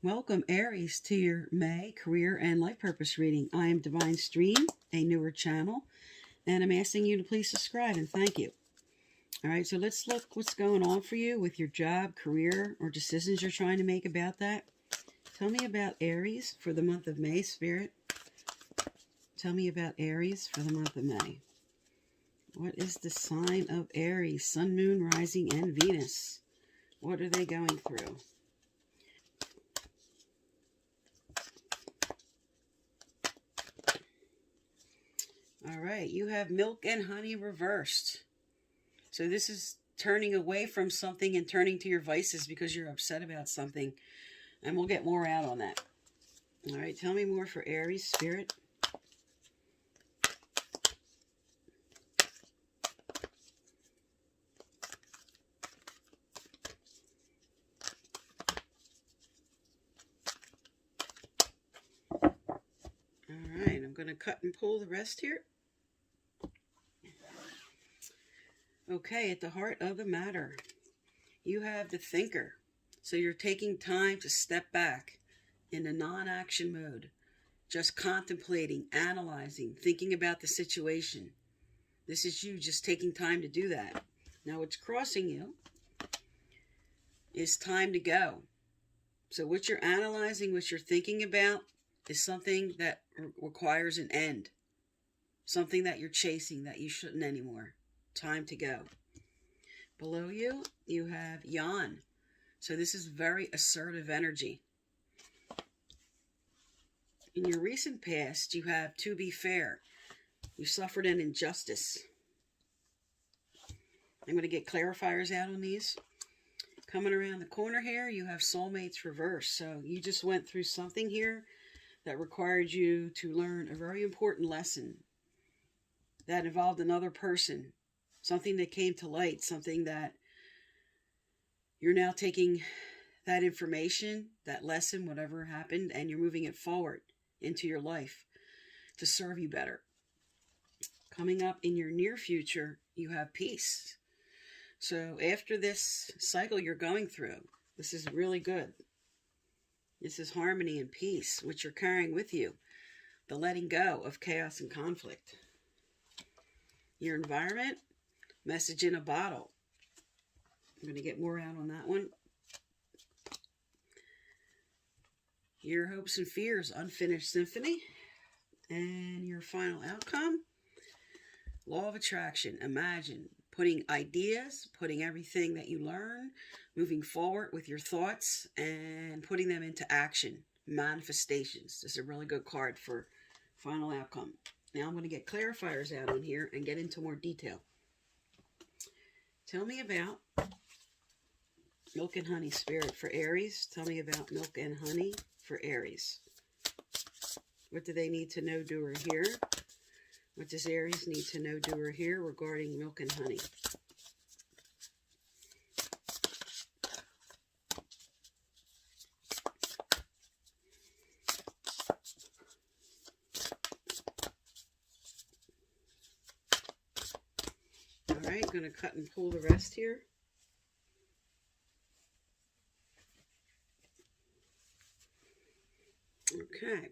Welcome, Aries, to your May career and life purpose reading. I am Divine Stream, a newer channel, and I'm asking you to please subscribe and thank you. All right, so let's look what's going on for you with your job, career, or decisions you're trying to make about that. Tell me about Aries for the month of May, Spirit. Tell me about Aries for the month of May. What is the sign of Aries? Sun, Moon, Rising, and Venus. What are they going through? All right, you have milk and honey reversed. So this is turning away from something and turning to your vices because you're upset about something. And we'll get more out on that. All right, tell me more for Aries, Spirit. All right, I'm going to cut and pull the rest here. Okay, at the heart of the matter, you have the thinker. So you're taking time to step back in a non-action mode, just contemplating, analyzing, thinking about the situation. This is you just taking time to do that. Now what's crossing you is time to go. So what you're analyzing, what you're thinking about is something that requires an end. Something that you're chasing that you shouldn't anymore. Time to go. Below you, you have Yan. So this is very assertive energy. In your recent past, you have to be fair. You suffered an injustice. I'm going to get clarifiers out on these. Coming around the corner here, you have soulmates reverse. So you just went through something here that required you to learn a very important lesson that involved another person. Something that came to light, something that you're now taking that information, that lesson, whatever happened, and you're moving it forward into your life to serve you better. Coming up in your near future, you have peace. So after this cycle you're going through, this is really good. This is harmony and peace, which you're carrying with you. The letting go of chaos and conflict. Your environment, message in a bottle. I'm going to get more out on that one. Your hopes and fears, unfinished symphony. And your final outcome, law of attraction. Imagine putting ideas, putting everything that you learn, moving forward with your thoughts and putting them into action. Manifestations. This is a really good card for final outcome. Now I'm going to get clarifiers out on here and get into more detail. Tell me about milk and honey, Spirit, for Aries. Tell me about milk and honey for Aries. What do they need to know, do, or hear? What does Aries need to know, do, or hear regarding milk and honey? All right, I'm going to cut and pull the rest here. Okay.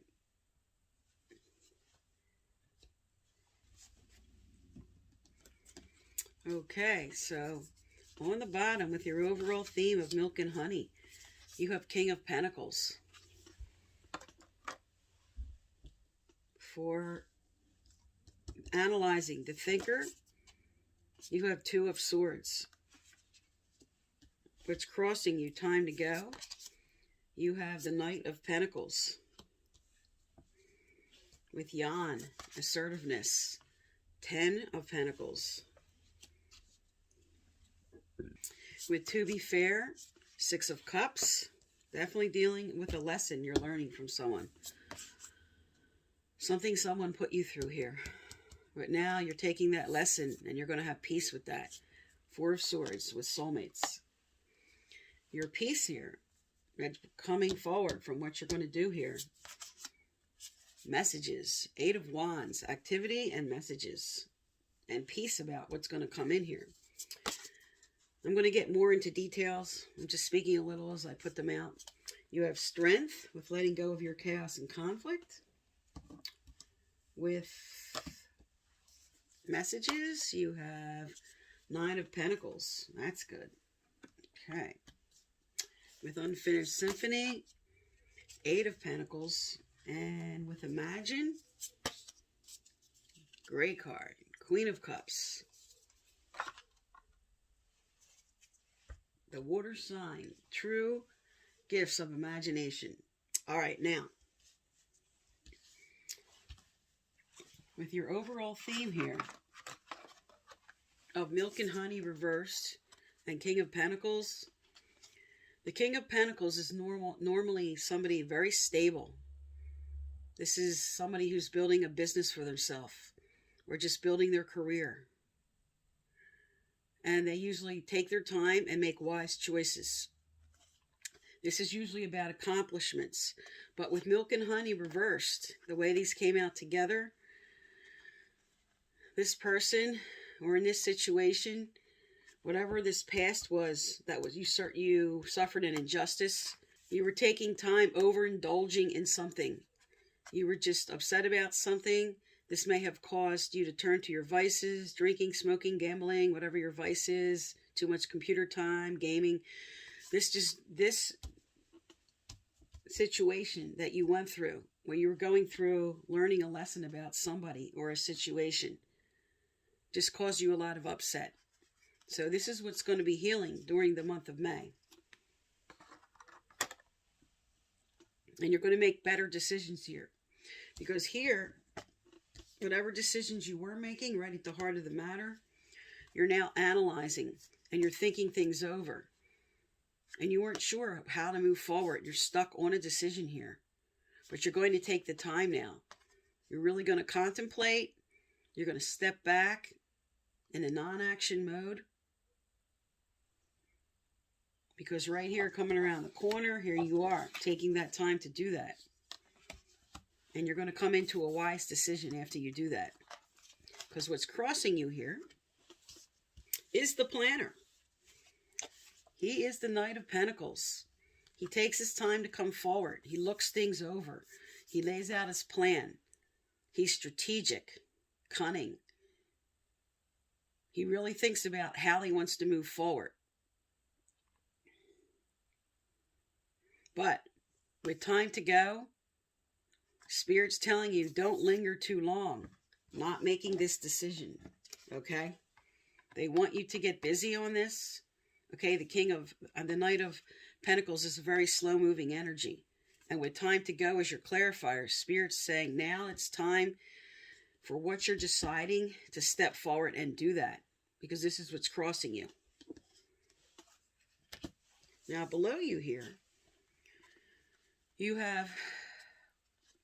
Okay, so on the bottom with your overall theme of milk and honey, you have King of Pentacles. For analyzing the thinker, you have Two of Swords. What's crossing you, time to go, you have the Knight of Pentacles. With Yan, assertiveness, 10 of Pentacles. With To Be Fair, 6 of Cups. Definitely dealing with a lesson you're learning from someone. Something someone put you through here. But now you're taking that lesson and you're going to have peace with that. 4 of Swords with soulmates. Your peace here, coming forward from what you're going to do here. Messages, 8 of Wands, activity and messages. And peace about what's going to come in here. I'm going to get more into details. I'm just speaking a little as I put them out. You have strength with letting go of your chaos and conflict. With messages, you have 9 of Pentacles. That's good. Okay. With Unfinished Symphony, 8 of Pentacles. And with Imagine, great card, Queen of Cups. The water sign, true gifts of imagination. All right, now, with your overall theme here of Milk and Honey reversed and King of Pentacles, the King of Pentacles is normally somebody very stable. This is somebody who's building a business for themselves or just building their career. And they usually take their time and make wise choices. This is usually about accomplishments. But with Milk and Honey reversed, the way these came out together, this person, or in this situation, whatever this past was, that was you suffered an injustice. You were taking time overindulging in something. You were just upset about something. This may have caused you to turn to your vices, drinking, smoking, gambling, whatever your vice is, too much computer time, gaming. This situation that you went through, when you were going through learning a lesson about somebody or a situation, just caused you a lot of upset. So this is what's going to be healing during the month of May. And you're going to make better decisions here. Because here, whatever decisions you were making right at the heart of the matter, you're now analyzing and you're thinking things over. And you weren't sure how to move forward. You're stuck on a decision here. But you're going to take the time now. You're really going to contemplate. You're going to step back in a non-action mode. Because right here, coming around the corner, here you are, taking that time to do that. And you're going to come into a wise decision after you do that. Because what's crossing you here is the planner. He is the Knight of Pentacles. He takes his time to come forward. He looks things over. He lays out his plan. He's strategic, cunning. He really thinks about how he wants to move forward. But with time to go, Spirit's telling you, don't linger too long, not making this decision, okay? They want you to get busy on this, okay? The Knight of Pentacles is a very slow-moving energy. And with time to go as your clarifier, Spirit's saying, now it's time for what you're deciding to step forward and do that, because this is what's crossing you. Now, below you here, you have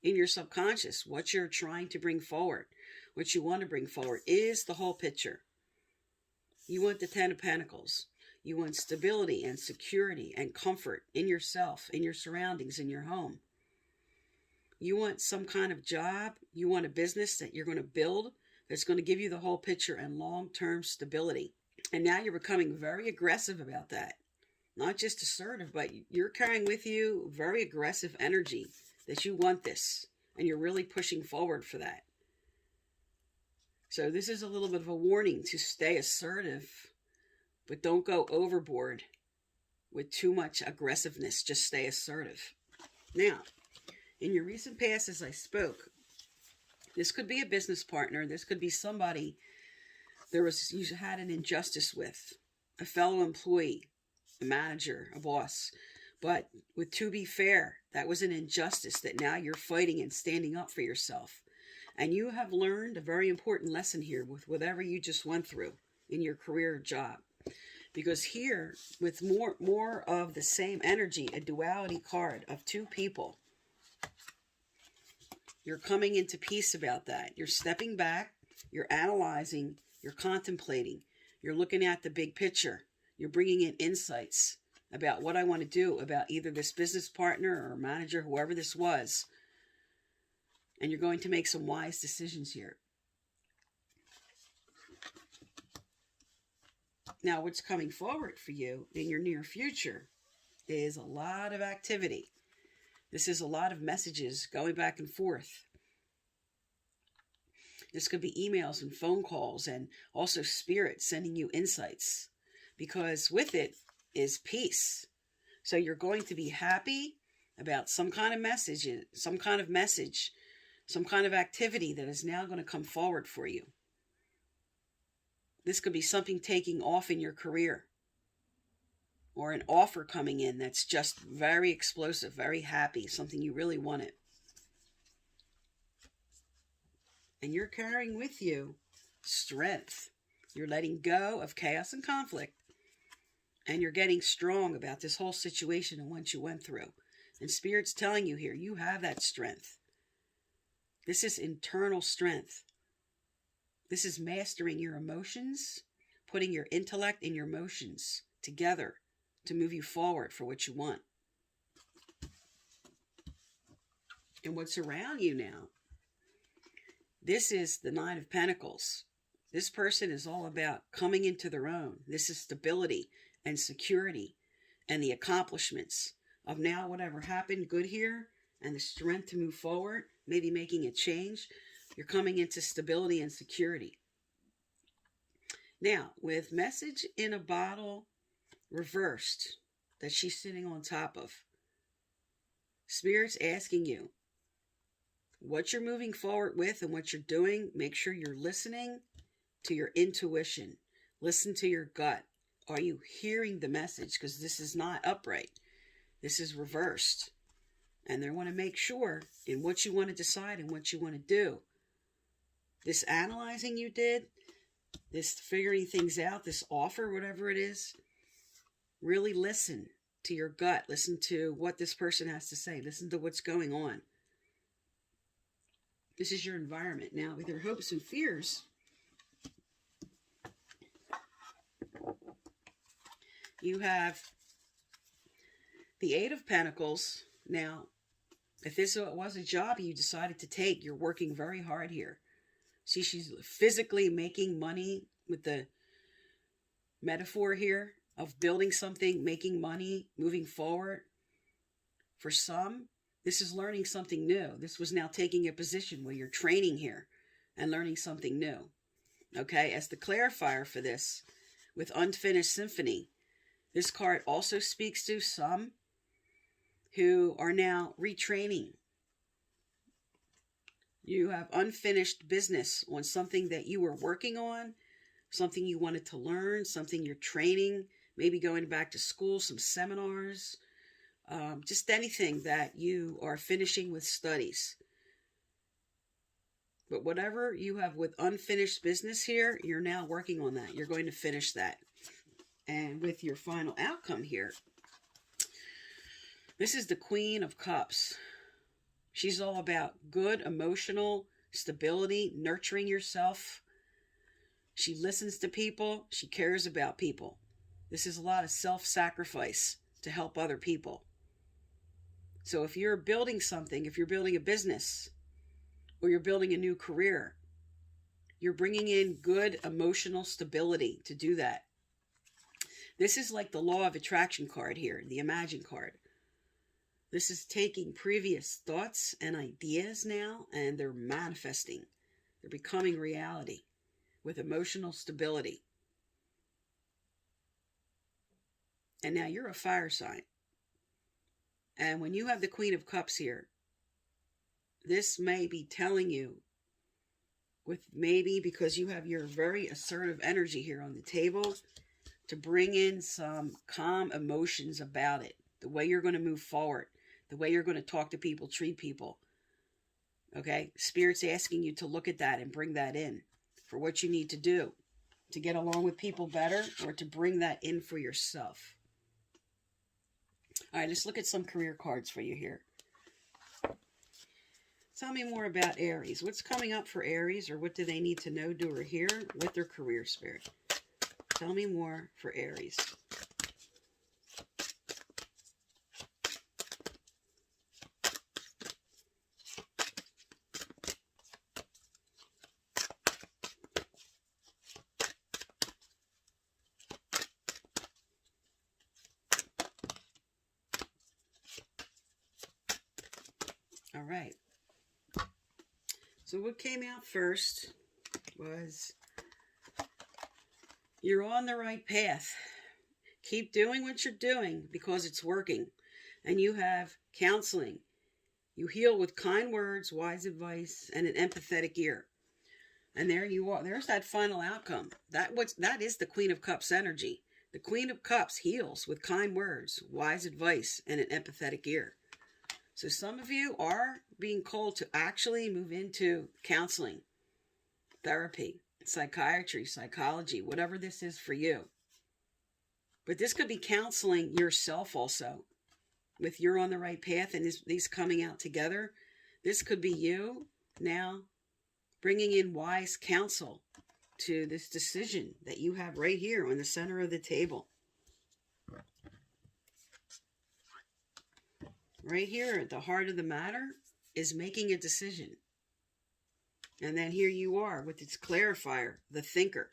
in your subconscious what you're trying to bring forward, what you want to bring forward is the whole picture. You want the 10 of Pentacles. You want stability and security and comfort in yourself, in your surroundings, in your home. You want some kind of job. You want a business that you're going to build that's going to give you the whole picture and long-term stability. And now you're becoming very aggressive about that. Not just assertive, but you're carrying with you very aggressive energy that you want this. And you're really pushing forward for that. So this is a little bit of a warning to stay assertive, but don't go overboard with too much aggressiveness. Just stay assertive. Now, in your recent past, as I spoke, this could be a business partner. This could be somebody you had an injustice with, a fellow employee, a manager, a boss. But to be fair, that was an injustice that now you're fighting and standing up for yourself. And you have learned a very important lesson here with whatever you just went through in your career or job. Because here, with more of the same energy, a duality card of two people, you're coming into peace about that. You're stepping back, you're analyzing, you're contemplating, you're looking at the big picture. You're bringing in insights about what I want to do about either this business partner or manager, whoever this was. And you're going to make some wise decisions here. Now, what's coming forward for you in your near future is a lot of activity. This is a lot of messages going back and forth. This could be emails and phone calls, and also spirit sending you insights, because with it is peace. So you're going to be happy about some kind of message, some kind of activity that is now going to come forward for you. This could be something taking off in your career, or an offer coming in that's just very explosive, very happy, something you really wanted. And you're carrying with you strength. You're letting go of chaos and conflict, and you're getting strong about this whole situation and what you went through. And Spirit's telling you here, you have that strength. This is internal strength. This is mastering your emotions, putting your intellect and your emotions together to move you forward for what you want. And what's around you now? This is the Nine of Pentacles. This person is all about coming into their own. This is stability and security and the accomplishments of now whatever happened good here and the strength to move forward, maybe making a change. You're coming into stability and security. Now, with message in a bottle reversed that she's sitting on top of, Spirit's asking you what you're moving forward with and what you're doing. Make sure you're listening to your intuition. Listen to your gut. Are you hearing the message? Because this is not upright. This is reversed. And they want to make sure in what you want to decide and what you want to do. This analyzing you did, this figuring things out, this offer, whatever it is, really listen to your gut. Listen to what this person has to say. Listen to what's going on. This is your environment. Now, with your hopes and fears, you have the Eight of Pentacles. Now, if this was a job you decided to take, you're working very hard here. See, she's physically making money with the metaphor here of building something, making money, moving forward. For some, this is learning something new. This was now taking a position where you're training here and learning something new. Okay, as the clarifier for this, with Unfinished Symphony, this card also speaks to some who are now retraining. You have unfinished business on something that you were working on, something you wanted to learn, something you're training, maybe going back to school, some seminars, just anything that you are finishing with studies. But whatever you have with unfinished business here, you're now working on that. You're going to finish that. And with your final outcome here, this is the Queen of Cups. She's all about good emotional stability, nurturing yourself. She listens to people. She cares about people. This is a lot of self-sacrifice to help other people. So if you're building something, if you're building a business, or you're building a new career, you're bringing in good emotional stability to do that. This is like the Law of Attraction card here, the Imagine card. This is taking previous thoughts and ideas now, and they're manifesting. They're becoming reality with emotional stability. And now you're a fire sign. And when you have the Queen of Cups here, this may be telling you, with maybe because you have your very assertive energy here on the table, to bring in some calm emotions about it. The way you're going to move forward. The way you're going to talk to people, treat people. Okay? Spirit's asking you to look at that and bring that in for what you need to do to get along with people better, or to bring that in for yourself. All right, let's look at some career cards for you here. Tell me more about Aries. What's coming up for Aries, or what do they need to know, do, or hear with their career, Spirit? Tell me more for Aries. All right. So what came out first was you're on the right path. Keep doing what you're doing because it's working. And you have counseling. You heal with kind words, wise advice, and an empathetic ear. And there you are. There's that final outcome. That is the Queen of Cups energy. The Queen of Cups heals with kind words, wise advice, and an empathetic ear. So some of you are being called to actually move into counseling, therapy, psychiatry, psychology, whatever this is for you. But this could be counseling yourself also. With you're on the right path and these coming out together. This could be you now bringing in wise counsel to this decision that you have right here on the center of the table. Right here at the heart of the matter is making a decision. And then here you are with its clarifier, the thinker.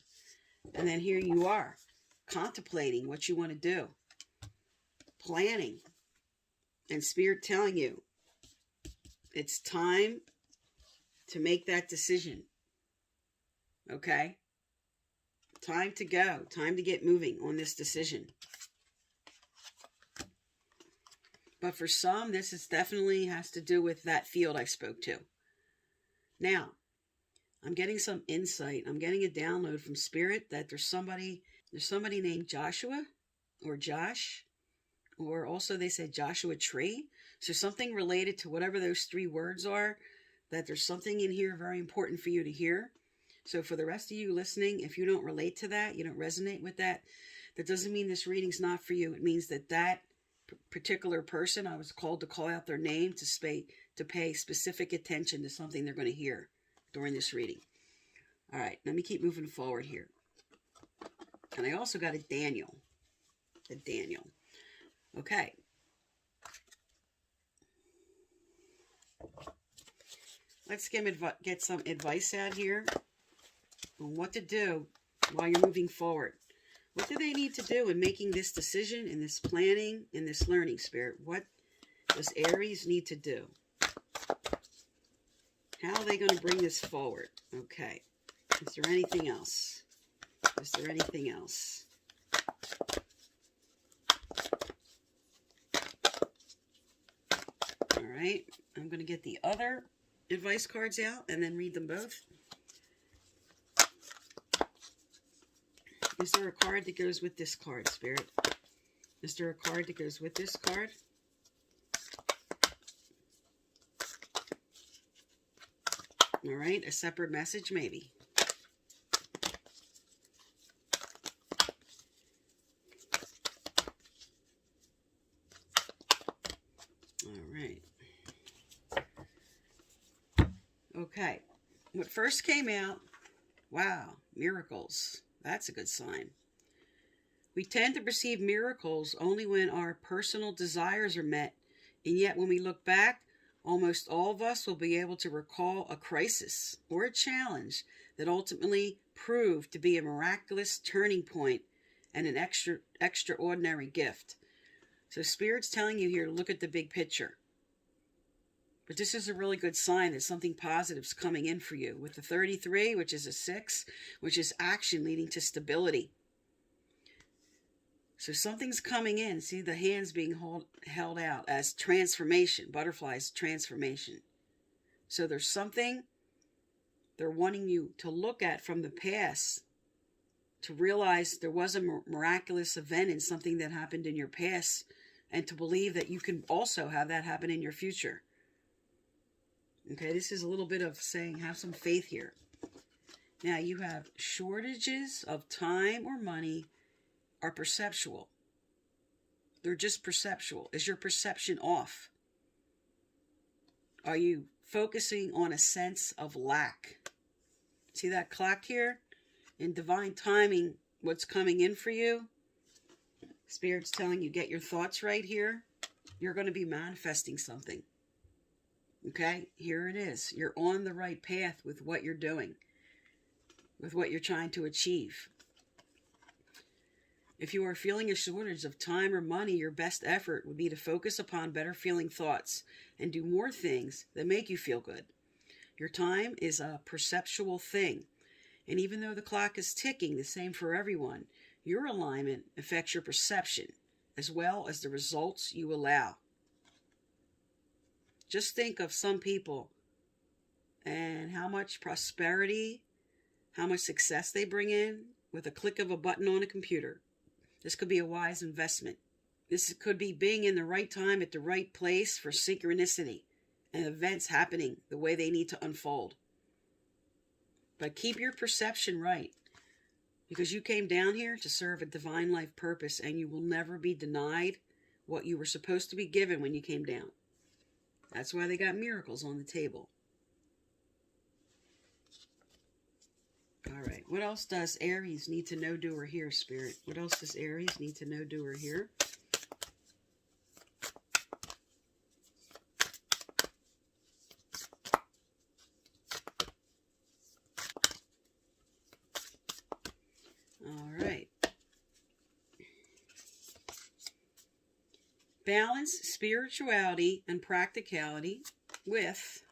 And then here you are contemplating what you want to do. Planning. And Spirit telling you it's time to make that decision. Okay? Time to go. Time to get moving on this decision. But for some, this is definitely has to do with that field I spoke to. Now, I'm getting some insight. I'm getting a download from Spirit that there's somebody named Joshua or Josh, or also they said Joshua Tree. So something related to whatever those three words are, that there's something in here very important for you to hear. So for the rest of you listening, if you don't relate to that, you don't resonate with that, that doesn't mean this reading's not for you. It means that particular person, I was called to call out their name to pay specific attention to something they're going to hear during this reading. All right, let me keep moving forward here. And I also got a Daniel. Okay. Let's get some advice out here on what to do while you're moving forward. What do they need to do in making this decision, in this planning, in this learning, Spirit? What does Aries need to do? How are they going to bring this forward? Okay. Is there anything else? Is there anything else? All right. I'm going to get the other advice cards out and then read them both. Is there a card that goes with this card, Spirit? Is there a card that goes with this card? All right, a separate message maybe. All right. Okay, what first came out, wow, miracles. That's a good sign. We tend to perceive miracles only when our personal desires are met, and yet when we look back, almost all of us will be able to recall a crisis or a challenge that ultimately proved to be a miraculous turning point and an extraordinary gift. So Spirit's telling you here to look at the big picture. But this is a really good sign that something positive is coming in for you. With the 33, which is a 6, which is action leading to stability. So something's coming in. See the hands being held out as transformation. Butterflies, transformation. So there's something they're wanting you to look at from the past to realize there was a miraculous event in something that happened in your past, and to believe that you can also have that happen in your future. Okay, this is a little bit of saying have some faith here. Now you have shortages of time or money are perceptual. They're just perceptual. Is your perception off? Are you focusing on a sense of lack? See that clock here? In divine timing, what's coming in for you? Spirit's telling you, get your thoughts right here. You're going to be manifesting something. Okay, here it is. You're on the right path with what you're doing, with what you're trying to achieve. If you are feeling a shortage of time or money, your best effort would be to focus upon better feeling thoughts and do more things that make you feel good. Your time is a perceptual thing. And even though the clock is ticking the same for everyone, your alignment affects your perception as well as the results you allow. Just think of some people and how much prosperity, how much success they bring in with a click of a button on a computer. This could be a wise investment. This could be being in the right time at the right place for synchronicity and events happening the way they need to unfold. But keep your perception right, because you came down here to serve a divine life purpose, and you will never be denied what you were supposed to be given when you came down. That's why they got miracles on the table. All right, what else does Aries need to know, do, or hear, Spirit? What else does Aries need to know, do, or hear? All right. Balance spirituality and practicality with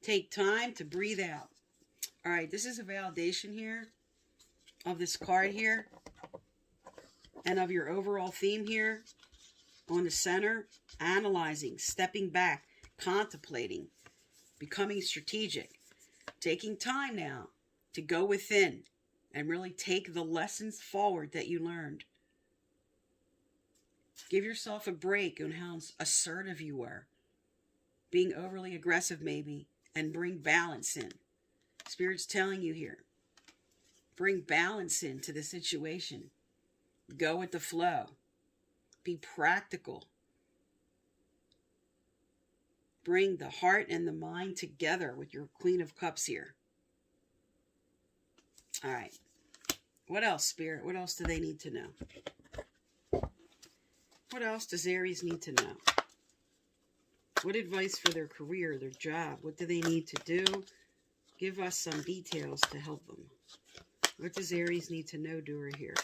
take time to breathe out. All right, this is a validation here of this card here and of your overall theme here on the center. Analyzing, stepping back, contemplating, becoming strategic, taking time now to go within and really take the lessons forward that you learned. Give yourself a break on how assertive you were, being overly aggressive maybe, and bring balance in. Spirit's telling you here, bring balance into the situation. Go with the flow. Be practical. Bring the heart and the mind together with your Queen of Cups here. All right. What else, Spirit? What else do they need to know? What else does Aries need to know? What advice for their career, their job? What do they need to do? Give us some details to help them. What does Aries need to know, do, or hear?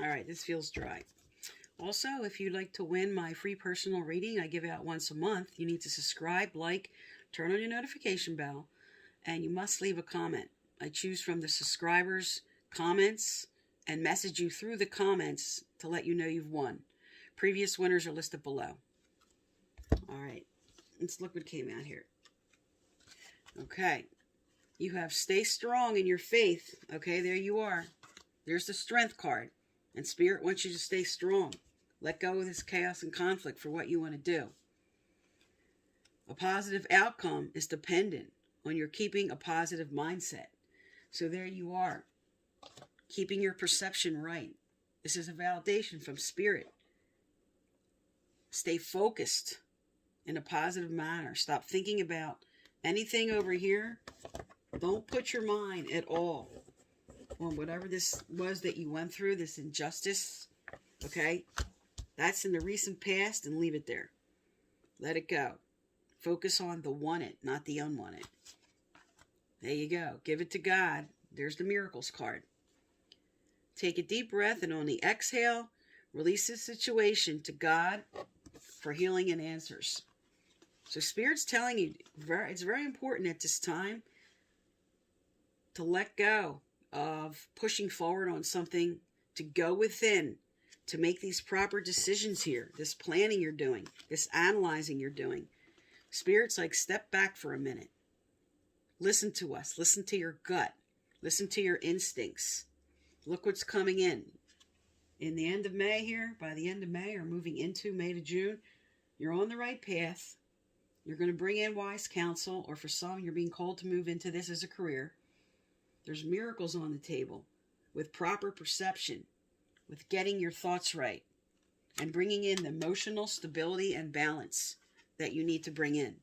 All right, this feels dry. Also, if you'd like to win my free personal reading I give out once a month, you need to subscribe, like, turn on your notification bell, and you must leave a comment. I choose from the subscribers' comments and message you through the comments to let you know you've won. Previous winners are listed below. All right, let's look what came out here. Okay, you have stay strong in your faith. Okay, there you are. There's the strength card. And Spirit wants you to stay strong. Let go of this chaos and conflict for what you want to do. A positive outcome is dependent on your keeping a positive mindset. So there you are, keeping your perception right. This is a validation from Spirit. Stay focused in a positive manner. Stop thinking about anything over here. Don't put your mind at all on whatever this was that you went through, this injustice, okay? That's in the recent past, and leave it there. Let it go. Focus on the wanted, not the unwanted. There you go. Give it to God. There's the miracles card. Take a deep breath, and on the exhale, release the situation to God for healing and answers. So Spirit's telling you, it's very important at this time to let go of pushing forward on something, to go within, to make these proper decisions here, this planning you're doing, this analyzing you're doing. Spirit's like, step back for a minute. Listen to us. Listen to your gut. Listen to your instincts. Look what's coming in. In the end of May here, by the end of May, or moving into May to June, you're on the right path. You're going to bring in wise counsel, or for some, you're being called to move into this as a career. There's miracles on the table with proper perception, with getting your thoughts right, and bringing in the emotional stability and balance that you need to bring in.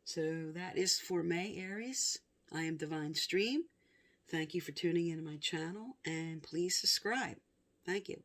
So that is for May, Aries. I am Divine Stream. Thank you for tuning into my channel, and please subscribe. Thank you.